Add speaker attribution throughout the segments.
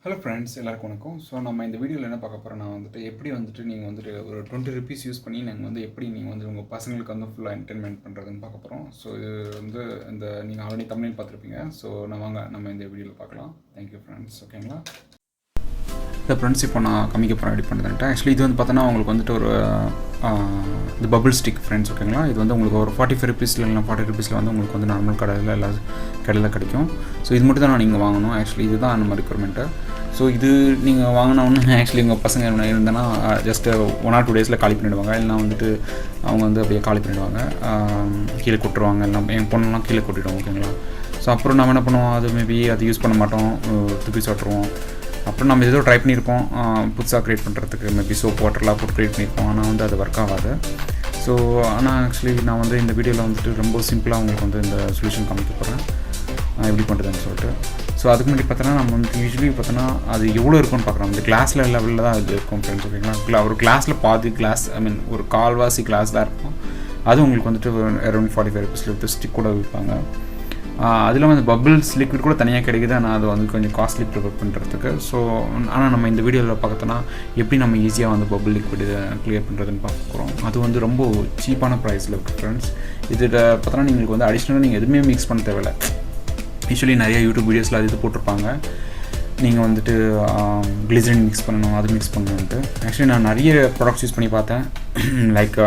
Speaker 1: Hello friends எல்லாருக்கும் வணக்கம். So நம்ம இந்த வீடியோவில் என்ன பார்க்க போகிறோம்னா நீங்கள் வந்துட்டு ஒரு 20 ருபீஸ் யூஸ் பண்ணி எப்படி நீங்கள் வந்து உங்கள் பசங்களுக்கு வந்து ஃபுல்லாக என்டர்டைன்மெண்ட் பண்ணுறதுன்னு பார்க்க போகிறோம். ஸோ இது வந்து இந்த நீங்கள் ஆல்ரெடி தமிழில் பார்த்துருப்பீங்க. ஸோ நம்ம இந்த வீடியோவில் பார்க்கலாம். Thank you friends. ஓகேங்களா? இந்த ஃப்ரெண்ட்ஸ் இப்போ நான் காமிக்க போகிறேன் எப்படி பண்ணுறேன்ட்டு. ஆக்சுவலி இது வந்து பார்த்தோன்னா உங்களுக்கு வந்துட்டு ஒரு இது பபிள் ஸ்டிக் ஃப்ரெண்ட்ஸ். ஓகேங்களா? இது வந்து உங்களுக்கு ஒரு 45 ருபீஸில் இல்லை 40 ருபீஸில் வந்து உங்களுக்கு வந்து நார்மல் கடையில் கிடைக்கும். ஸோ இது மட்டும் தான் நீங்கள் வாங்கணும். ஆக்சுவலி இதுதான் நம்ம ரெக்குவயர்மெண்ட்டு. ஸோ இது நீங்கள் வாங்கினோன்னு ஆக்சுவலி உங்கள் பசங்க என்ன இருந்தேன்னா ஜஸ்ட்டு 1 or 2 days காலி பண்ணிவிடுவாங்க. இல்லைனா வந்துட்டு அவங்க வந்து அப்படியே காலி பண்ணிவிடுவாங்க, கீழே கொட்டுருவாங்க. எல்லாம் என் பொண்ணெலாம் கீழே கொட்டிடுவோம். ஓகேங்களா? ஸோ அப்புறம் நம்ம என்ன பண்ணுவோம், அது யூஸ் பண்ண மாட்டோம், தூக்கி சாப்பிட்ருவோம். அப்புறம் நம்ம ஏதோ ட்ரை பண்ணியிருப்போம் புதுசாக க்ரியேட் பண்ணுறதுக்கு, சோப் வாட்டர்லாம் போட்டு க்ரியேட் பண்ணியிருப்போம். ஆனால் வந்து அது ஒர்க் ஆகாது. ஸோ ஆனால் ஆக்சுவலி நான் வந்து இந்த வீடியோவில் வந்துட்டு ரொம்ப சிம்பிளாக உங்களுக்கு வந்து இந்த சொல்யூஷன் காமிக்க போகிறேன், எப்படி பண்ணுறதுன்னு சொல்லிட்டு. ஸோ அதுக்கு முன்னாடி பார்த்தோன்னா நம்ம வந்து யூஸ்வலி பார்த்தோன்னா அது எவ்வளோ இருக்குன்னு பார்க்குறோம். இந்த கிளாஸில் லெவலில் தான் அது இருக்கும் ஃப்ரெண்ட்ஸ். ஓகேங்களா? ஒரு கிளாஸில் பாதி கிளாஸ், ஒரு கால்வாசி கிளாஸ் தான் இருக்கும். அது உங்களுக்கு வந்துட்டு அரௌண்ட் 45 ருபீஸில் வித்து ஸ்டிக் கூட விற்பாங்க. அதில் வந்து பபிள்ஸ் லிக்விட் கூட தனியாக கிடைக்குது. ஆனால் அது வந்து கொஞ்சம் காஸ்ட்லி ப்ரிப்பேர் பண்ணுறதுக்கு. ஸோ ஆனால் நம்ம இந்த வீடியோவில் பார்த்தோன்னா எப்படி நம்ம ஈஸியாக வந்து பபிள் லிக்விட் இதை க்ளியர் பண்ணுறதுன்னு பார்க்குறோம். அது வந்து ரொம்ப சீப்பான ப்ரைஸில் இருக்குது ஃப்ரெண்ட்ஸ். இதில் பார்த்தோன்னா நீங்கள் வந்து அடிஷ்னலாக நீங்கள் எதுவுமே மிக்ஸ் பண்ண தேவையில்லை. யூஸ்வலி நிறைய யூடியூப் வீடியோஸில் அது இது போட்டிருப்பாங்க, நீங்கள் வந்துட்டு கிளிசரின் மிக்ஸ் பண்ணணும், அது மிக்ஸ் பண்ணணுன்ட்டு. ஆக்சுவலி நான் நிறைய ப்ராடக்ட்ஸ் யூஸ் பண்ணி பார்த்தேன். லைக்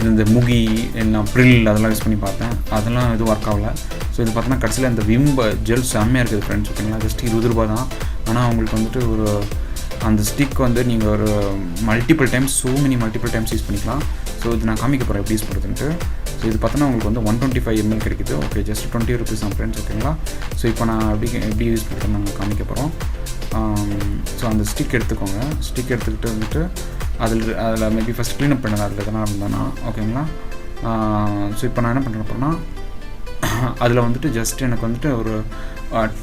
Speaker 1: இந்த முகி எல்லாம் ப்ரில் அதெல்லாம் யூஸ் பண்ணி பார்த்தேன். அதெல்லாம் எதுவும் ஒர்க் ஆகலை. ஸோ இது பார்த்தோன்னா கடைசியில் இந்த விம் ஜெல் செம்மையாக இருக்குது ஃப்ரெண்ட்ஸ். ஓகேங்களா? ஜஸ்ட் 20 ரூபா தான். ஆனால் உங்களுக்கு வந்துட்டு ஒரு அந்த ஸ்டிக் வந்து நீங்கள் ஒரு மல்டிபிள் டைம்ஸ் யூஸ் பண்ணிக்கலாம். ஸோ இது நான் காமிக்க போகிறேன் எப்படி யூஸ் பண்ணுறதுன்ட்டு. ஸோ இது பார்த்தோன்னா உங்களுக்கு வந்து 125 ml கிடைக்குது. ஓகே, ஜஸ்ட் 20 ருபீஸ் தான் ஃப்ரெண்ட்ஸ். ஓகேங்களா? ஸோ இப்போ நான் எப்படி யூஸ் பண்ணுறதுன்னு நாங்கள் காமிக்க போகிறோம். ஸோ அந்த ஸ்டிக் எடுத்துக்கோங்க. ஸ்டிக் எடுத்துக்கிட்டு வந்துட்டு அதில் மேபி ஃபஸ்ட் க்ளீனப் பண்ணுங்க, அதில் எதனா இருந்தானா. ஓகேங்களா? ஸோ இப்போ நான் என்ன பண்ணுறேன் அப்படின்னா, அதில் வந்துட்டு ஜஸ்ட் எனக்கு வந்துட்டு ஒரு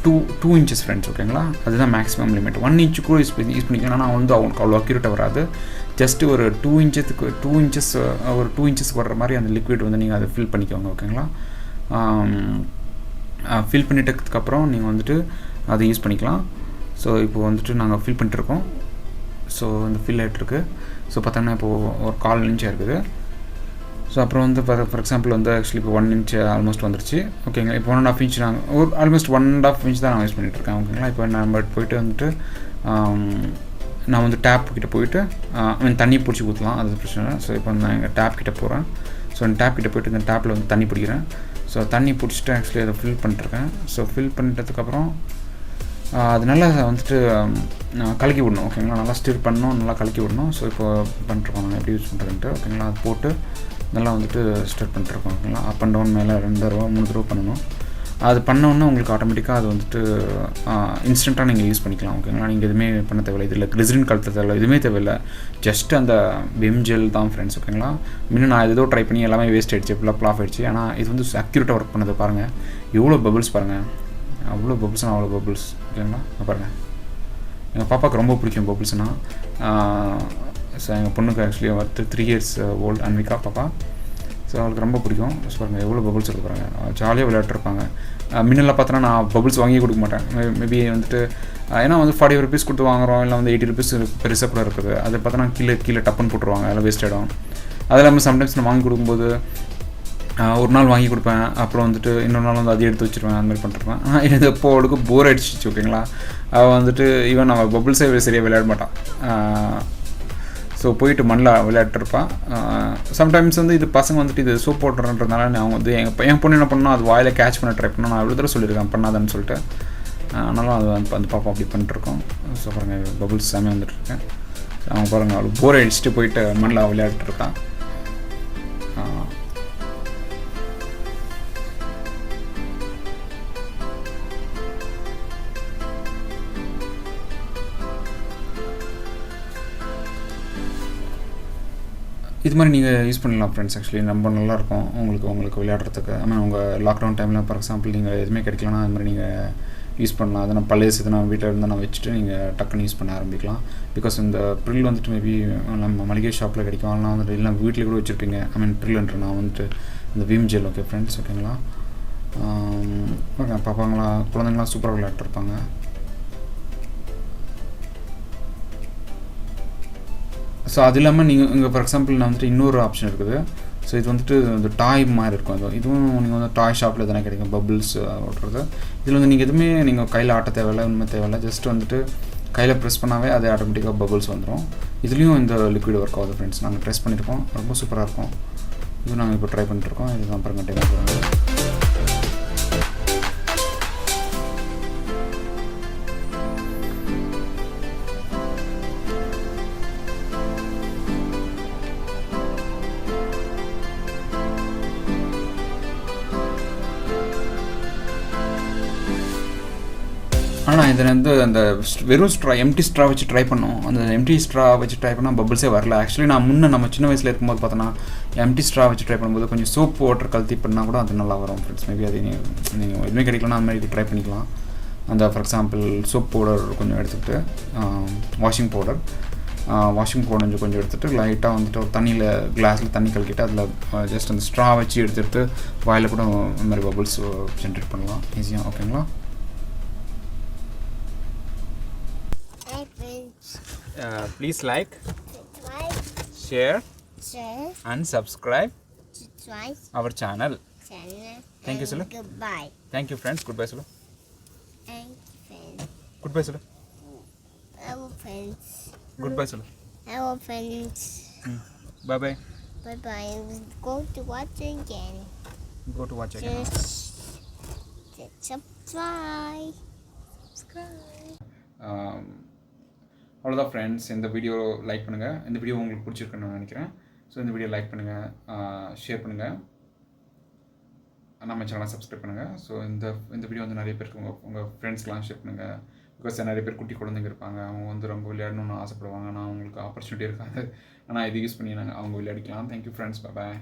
Speaker 1: 2 inches ஃப்ரெண்ட்ஸ். ஓகேங்களா? அதுதான் மேக்ஸிமம் லிமிட். 1 inch கூட யூஸ் பண்ணிக்கலாம். ஆனால் வந்து அவங்களுக்கு அவ்வளோ அக்யூரேட்டாக வராது. ஜஸ்ட்டு ஒரு 2 inches வர்ற மாதிரி அந்த லிக்விட் வந்து நீங்கள் அதை ஃபில் பண்ணிக்கோங்க. ஓகேங்களா? ஃபில் பண்ணிட்டதுக்கப்புறம் நீங்கள் வந்துட்டு அதை யூஸ் பண்ணிக்கலாம். ஸோ இப்போ வந்துட்டு நாங்கள் ஃபில் பண்ணிட்டுருக்கோம். ஸோ இந்த ஃபில் ஆகிட்டுருக்கு. ஸோ பார்த்தோன்னா இப்போது ஒரு 1/4 inch இருக்குது. ஸோ அப்புறம் வந்து ஃபார் எக்ஸாம்பிள் வந்து ஆக்சுவலி இப்போ 1 inch ஆல்மோஸ்ட் வந்துருச்சு. ஓகேங்களா? இப்போ 1.5 inch நாங்கள் ஒரு ஆல்மோஸ்ட் 1.5 inch தான் நான் யூஸ் பண்ணிகிட்ருக்கேன். ஓகேங்களா? இப்போ நம்ம போய்ட்டு வந்துட்டு நான் வந்து டேப் கிட்டே போயிட்டு தண்ணி பிடிச்சி ஊற்றலாம், அது பிரச்சனை இல்லை. ஸோ இப்போ நான் எங்கள் டேப் கிட்டே போகிறேன். ஸோ அந்த டேப் கிட்டே போய்ட்டு இந்த டேப்பில் வந்து தண்ணி பிடிக்கிறேன். ஸோ தண்ணி பிடிச்சிட்டு ஆக்சுவலி அதை ஃபில் பண்ணிட்டுருக்கேன். ஸோ ஃபில் பண்ணிட்டதுக்கப்புறம் அது நல்லா வந்துட்டு கலக்கி விடணும். ஓகேங்களா? நல்லா ஸ்டிர் பண்ணணும், நல்லா கலக்கி விடணும். ஸோ இப்போ பண்ணிட்டுருக்கோம் நாங்கள் எப்படி யூஸ் பண்ணுறதுன்ட்டு. ஓகேங்களா? அது போட்டு நல்லா வந்துட்டு ஸ்டிர் பண்ணிட்டுருக்கோம். ஓகேங்களா? அப் அண்ட் டவுன் மேலே 2 தடவை 3 தடவை பண்ணணும். அது பண்ணோன்னா உங்களுக்கு ஆட்டோமேட்டிக்காக அது வந்துட்டு இன்ஸ்டண்ட்டாக நீங்கள் யூஸ் பண்ணிக்கலாம். ஓகேங்களா? நீங்கள் எதுவுமே பண்ண தேவையில்லை. இதில் கிளிசரின் கலத்த தேவையில்லை, எதுவுமே தேவையில்லை. ஜஸ்ட் அந்த விம் ஜெல் தான் ஃப்ரெண்ட்ஸ். ஓகேங்களா? இன்னும் நான் ஏதோ ட்ரை பண்ணி எல்லாமே வேஸ்ட் ஆகிடுச்சு, ஃபுல்லாக ஆஃப் ஆகிடுச்சு. ஆனால் இது வந்து அக்யூரேட்டாக ஒர்க் பண்ணது பாருங்கள். எவ்வளோ பபிள்ஸ் பாருங்கள், அவ்வளோ பபிள்ஸ். ஓகேங்களா? பாருங்கள், எங்கள் பாப்பாவுக்கு ரொம்ப பிடிக்கும் பபிள்ஸ்னால். ஸோ எங்கள் பொண்ணுக்கு ஆக்சுவலி வந்து 3 years old அன்விகா பாப்பா. ஸோ அவளுக்கு ரொம்ப பிடிக்கும். ஸோ பாருங்கள் எவ்வளோ பபிள்ஸ் இருக்கு பாருங்கள். ஜாலியாக விளையாட்டுருப்பாங்க. முன்னெல்லாம் பார்த்தோன்னா நான் பபிள்ஸ் வாங்கி கொடுக்க மாட்டேன். மேபி வந்துட்டு ஏன்னா வந்து 40 ருபீஸ் கொடுத்து வாங்குகிறோம், இல்லை வந்து 80 ருபீஸ் பெருசாக கூட இருக்குது. அதை பார்த்தோன்னா கீழே டப்புன்னு போட்டுருவாங்க, அதெல்லாம் வேஸ்ட் ஆகிடும். அது இல்லாமல் சம்டைம்ஸ் நான் வாங்கி கொடுக்கும்போது ஒரு நாள் வாங்கி கொடுப்பேன், அப்புறம் வந்துட்டு இன்னொரு நாள் வந்து அதை எடுத்து வச்சுருவேன், அந்த மாதிரி பண்ணிருப்பேன். ஆனால் இது இப்போ அவளுக்கு போர் அடிச்சிச்சு. ஓகேங்களா? அவள் வந்துட்டு ஈவன் அவள் பபிள்ஸே சரியாக விளையாட மாட்டான். ஸோ போயிட்டு மண்ணில் விளையாட்டுருப்பான். சம்டைம்ஸ் வந்து இது பசங்க வந்துட்டு இது சோப் போட்டுறன்றதுனால அவங்க வந்து என் பொண்ணு என்ன பண்ணணும், அது வாயில் கேட்ச் பண்ண ட்ரை பண்ணணும். நான் எவ்வளோ தடவை சொல்லியிருக்கேன் பண்ணாதான்னு சொல்லிட்டு. ஆனாலும் அது அந்த பாப்பா அப்படி பண்ணிட்டுருக்கோம். ஸோ பாருங்கள் பபிள்ஸ் சாமி வந்துட்டுருக்கேன். அவங்க பாருங்கள் அவளுக்கு போர் அடிச்சுட்டு போயிட்டு மண்ணில் விளையாட்டுருக்கான். இது மாதிரி நீங்கள் யூஸ் பண்ணலாம் ஃப்ரெண்ட்ஸ். ஆக்சுவலி ரொம்ப நல்லாயிருக்கும் உங்களுக்கு விளையாடுறதுக்கு. உங்கள் லாக்டவுன் டைமில் ஃபார் எக்ஸாம்பிள் நீங்கள் எதுவுமே கிடைக்கலன்னா அது மாதிரி நீங்கள் யூஸ் பண்ணலாம். அதை நான் பழைய எதுனா வீட்டில் இருந்தால் நான் வச்சுட்டு நீங்கள் டக்குன்னு யூஸ் பண்ண ஆரம்பிக்கலாம். பிகாஸ் இந்த ப்ரில் வந்துட்டு மேபி நம்ம மளிகை ஷாப்பில் கிடைக்கும். அதெல்லாம் வந்துட்டு இல்லை வீட்டில் கூட வச்சுருப்பீங்க. ப்ரில்ன்ற நான் வந்துட்டு இந்த விம் ஜெல். Okay friends. ஓகேங்களா? பாப்பாங்களா குழந்தைங்களாம் சூப்பராக விளையாட்டுருப்பாங்க. ஸோ அது இல்லாமல் நீங்கள் இங்கே ஃபார் எக்ஸாம்பிள் நான் வந்துட்டு இன்னொரு ஆப்ஷன் இருக்குது. ஸோ இது வந்துட்டு இந்த டாய் மாதிரி இருக்கும். அது இதுவும் நீங்கள் வந்து டாய் ஷாப்பில் தானே கிடைக்கும் பபுள்ஸ் ஓட்டுறது. இதில் வந்து நீங்கள் எதுவுமே நீங்கள் கையில் ஆட்ட தேவையில்லை, உண்மை தேவையில்லை. ஜஸ்ட் வந்துட்டு கையில் ப்ரெஸ் பண்ணாவே அது ஆட்டோமேட்டிக்காக பபுள்ஸ் வந்துடும். இதுலேயும் இந்த லிக்விட் ஒர்க் ஆகுது ஃப்ரெண்ட்ஸ். நாங்கள் ட்ரெஸ் பண்ணியிருக்கோம், ரொம்ப சூப்பராக இருக்கும். இதுவும் நாங்கள் இப்போ ட்ரை பண்ணிட்டுருக்கோம். இதுதான் அப்புறம் கண்டிப்பாக போகிறாங்க. ஆனால் இதில் வந்து அந்த வெறும் எம்டி ஸ்ட்ரா வச்சு ட்ரை பண்ணோம். அந்த எம்டி ஸ்ட்ரா வச்சு ட்ரை பண்ணால் பபிள்ஸே வரல. ஆக்சுவலி நான் நம்ம சின்ன வயசில் இருக்கும்போது பார்த்தோன்னா எம்டி ஸ்ட்ரா வச்சு ட்ரை பண்ணும்போது கொஞ்சம் சோப் வாட்டர் கலத்தி பண்ணால் கூட அது நல்லா வரும் ஃப்ரெண்ட்ஸ். மேபி அது நீங்கள் எதுவுமே கிடைக்கலன்னா அந்த மாதிரி ட்ரை பண்ணிக்கலாம். அந்த ஃபார் எக்ஸாம்பிள் சோப் பவுடர் கொஞ்சம் எடுத்துக்கிட்டு வாஷிங் பவுடர் கொஞ்சம் எடுத்துகிட்டு லைட்டாக வந்துட்டு ஒரு தண்ணியில் கிளாஸில் தண்ணி கலக்கிட்டு அதில் ஜஸ்ட் அந்த ஸ்ட்ரா வச்சு எடுத்துகிட்டு வாயில் கூட இந்த மாதிரி பபிள்ஸ் ஜென்ரேட் பண்ணலாம் ஈஸியாக. ஓகேங்களா? Please like, share and subscribe our channel. Thank you, Sulu.
Speaker 2: Goodbye.
Speaker 1: Thank you, friends. Goodbye, Sulu.
Speaker 2: Thank you, friends.
Speaker 1: Goodbye, Sulu.
Speaker 2: Hello, friends.
Speaker 1: Goodbye, Sulu.
Speaker 2: Hello, friends.
Speaker 1: Bye bye.
Speaker 2: Bye bye. Go to watch again.
Speaker 1: Go to watch again.
Speaker 2: Just subscribe.
Speaker 1: அவ்வளோதான் friends. இந்த video like பண்ணுங்கள். இந்த video உங்களுக்கு பிடிச்சிருக்குன்னு நான் நினைக்கிறேன். So இந்த video like பண்ணுங்கள், ஷேர் பண்ணுங்கள், நம்ம சேனலை சப்ஸ்கிரைப் பண்ணுங்கள். ஸோ இந்த வீடியோ வந்து நிறைய பேருக்கு உங்கள் ஃப்ரெண்ட்ஸ்க்கெலாம் ஷேர் பண்ணுங்கள். பிகாஸ் நிறைய பேர் குட்டி குழந்தைங்க இருப்பாங்க, அவங்க வந்து ரொம்ப விளையாடணும்னு ஆசைப்படுவாங்க. ஆனால் அவங்களுக்கு ஆப்பர்ச்சுனிட்டி இருக்காது. ஆனால் இது யூஸ் பண்ணி அவங்க விளையாடிக்கலாம். Thank you friends. பாய்.